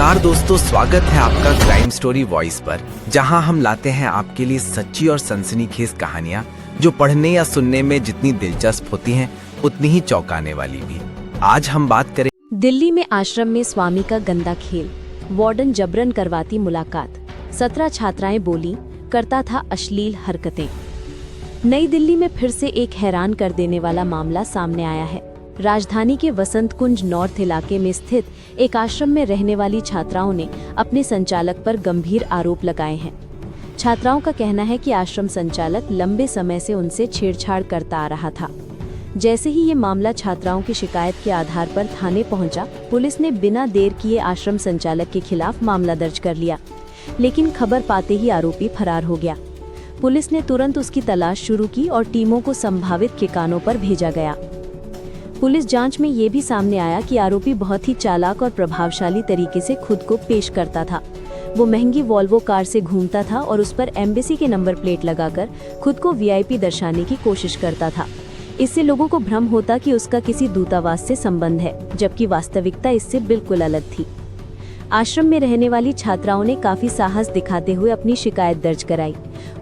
नमस्कार दोस्तों, स्वागत है आपका क्राइम स्टोरी वॉइस पर, जहां हम लाते हैं आपके लिए सच्ची और सनसनीखेज कहानियां जो पढ़ने या सुनने में जितनी दिलचस्प होती हैं उतनी ही चौंकाने वाली भी। आज हम बात करें दिल्ली में आश्रम में स्वामी का गंदा खेल, वार्डन जबरन करवाती मुलाकात, 17 छात्राएं बोली, करता था अश्लील हरकतें। नई दिल्ली में फिर से एक हैरान कर देने वाला मामला सामने आया है। राजधानी के वसंत कुंज नॉर्थ इलाके में स्थित एक आश्रम में रहने वाली छात्राओं ने अपने संचालक पर गंभीर आरोप लगाए हैं। छात्राओं का कहना है कि आश्रम संचालक लंबे समय से उनसे छेड़छाड़ करता आ रहा था। जैसे ही ये मामला छात्राओं की शिकायत के आधार पर थाने पहुंचा, पुलिस ने बिना देर किए आश्रम संचालक के खिलाफ मामला दर्ज कर लिया, लेकिन खबर पाते ही आरोपी फरार हो गया। पुलिस ने तुरंत उसकी तलाश शुरू की और टीमों को संभावित ठिकानों पर भेजा गया। पुलिस जांच में ये भी सामने आया कि आरोपी बहुत ही चालाक और प्रभावशाली तरीके से खुद को पेश करता था। वो महंगी वॉल्वो कार से घूमता था और उस पर एम्बेसी के नंबर प्लेट लगाकर खुद को वीआईपी दर्शाने की कोशिश करता था। इससे लोगों को भ्रम होता कि उसका किसी दूतावास से संबंध है, जबकि वास्तविकता इससे बिल्कुल अलग थी। आश्रम में रहने वाली छात्राओं ने काफी साहस दिखाते हुए अपनी शिकायत दर्ज कराई।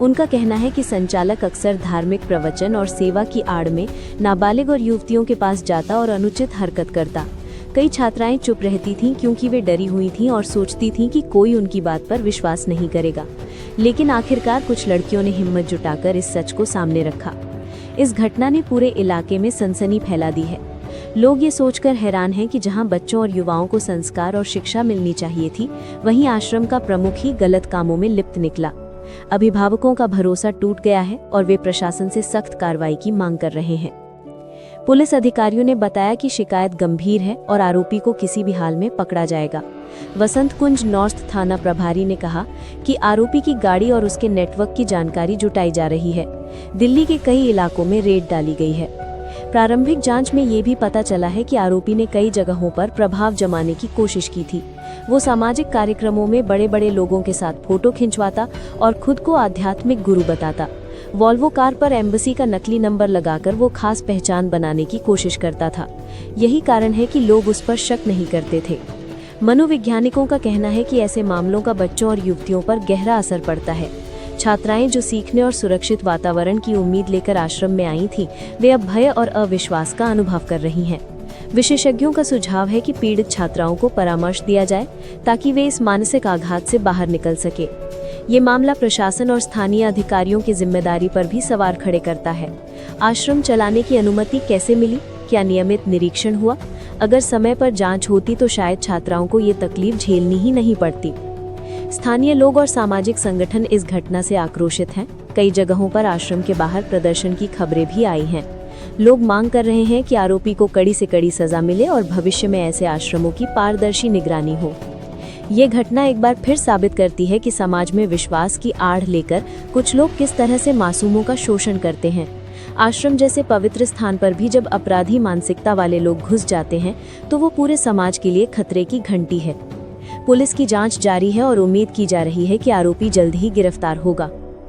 उनका कहना है कि संचालक अक्सर धार्मिक प्रवचन और सेवा की आड़ में नाबालिग और युवतियों के पास जाता और अनुचित हरकत करता। कई छात्राएं चुप रहती थीं क्योंकि वे डरी हुई थीं और सोचती थीं कि कोई उनकी बात पर विश्वास नहीं करेगा। लेकिन आखिरकार कुछ लड़कियों ने हिम्मत जुटाकर इस सच को सामने रखा। इस घटना ने पूरे इलाके में सनसनी फैला दी है। लोग ये सोचकर हैरान हैं कि जहां बच्चों और युवाओं को संस्कार और शिक्षा मिलनी चाहिए थी, वहीं आश्रम का प्रमुख ही गलत कामों में लिप्त निकला। अभिभावकों का भरोसा टूट गया है और वे प्रशासन से सख्त कार्रवाई की मांग कर रहे हैं। पुलिस अधिकारियों ने बताया कि शिकायत गंभीर है और आरोपी को किसी भी हाल में पकड़ा जाएगा। वसंत कुंज नॉर्थ थाना प्रभारी ने कहा कि आरोपी की गाड़ी और उसके नेटवर्क की जानकारी जुटाई जा रही है। दिल्ली के कई इलाकों में रेड डाली गई है। प्रारंभिक जांच में ये भी पता चला है कि आरोपी ने कई जगहों पर प्रभाव जमाने की कोशिश की थी। वो सामाजिक कार्यक्रमों में बड़े बड़े लोगों के साथ फोटो खिंचवाता और खुद को आध्यात्मिक गुरु बताता। वॉल्वो कार पर एम्बेसी का नकली नंबर लगाकर वो खास पहचान बनाने की कोशिश करता था। यही कारण है कि लोग उस पर शक नहीं करते थे। मनोवैज्ञानिकों का कहना है कि ऐसे मामलों का बच्चों और युवतियों पर गहरा असर पड़ता है। छात्राएं जो सीखने और सुरक्षित वातावरण की उम्मीद लेकर आश्रम में आई थीं, वे अब भय और अविश्वास का अनुभव कर रही हैं। विशेषज्ञों का सुझाव है कि पीड़ित छात्राओं को परामर्श दिया जाए ताकि वे इस मानसिक आघात से बाहर निकल सके। ये मामला प्रशासन और स्थानीय अधिकारियों की जिम्मेदारी पर भी सवाल खड़े करता है। आश्रम चलाने की अनुमति कैसे मिली? क्या नियमित निरीक्षण हुआ? अगर समय पर जांच होती तो शायद छात्राओं को ये तकलीफ झेलनी ही नहीं पड़ती। स्थानीय लोग और सामाजिक संगठन इस घटना से आक्रोशित हैं। कई जगहों पर आश्रम के बाहर प्रदर्शन की खबरें भी आई हैं। लोग मांग कर रहे हैं कि आरोपी को कड़ी से कड़ी सजा मिले और भविष्य में ऐसे आश्रमों की पारदर्शी निगरानी हो। ये घटना एक बार फिर साबित करती है कि समाज में विश्वास की आड़ लेकर कुछ लोग किस तरह से मासूमों का शोषण करते हैं। आश्रम जैसे पवित्र स्थान पर भी जब अपराधी मानसिकता वाले लोग घुस जाते हैं तो वो पूरे समाज के लिए खतरे की घंटी है। पुलिस की जांच जारी है और उम्मीद की जा रही है कि आरोपी जल्द ही गिरफ्तार होगा।